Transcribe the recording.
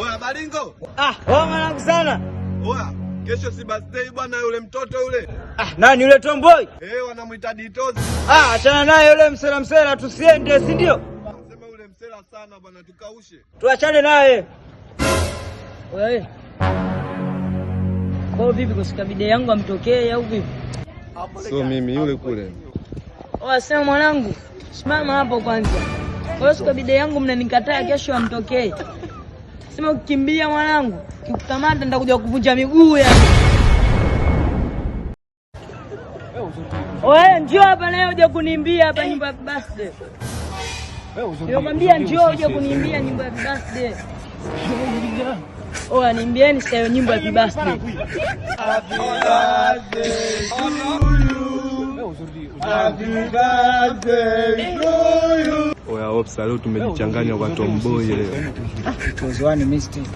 Oya Baringo. Wewe mwanangu sana. Oya, kesho si birthday bwana yule mtoto yule. Nani yule tomboy? Wanamuita Ditozi. Achana naye yule msela tusiende, si ndio? Sema yule msela sana bwana tukaushe. Tuachane naye. Wewe. Kwa vipi kusika bidii yangu amtokee au vipi? Sio mimi yule kule. Sema mwanangu, simama hapo kwanza. Wewe kusika bidii yangu mnanikataa kesho amtokee. Sema ukikimbia mwanangu, ukikukamata nitakuja kuvunja miguu ya. Wewe njoo hapa leo uje kuniimbia hapa nyimbo ya birthday. Nimekwambia njoo uje kuniimbia nyimbo ya birthday. Niimbieni sasa nyimbo ya birthday. Happy birthday to you. Happy birthday to you. Oya Opsa, leo tumejichanganya kwa tomboy leo. It was one mistake.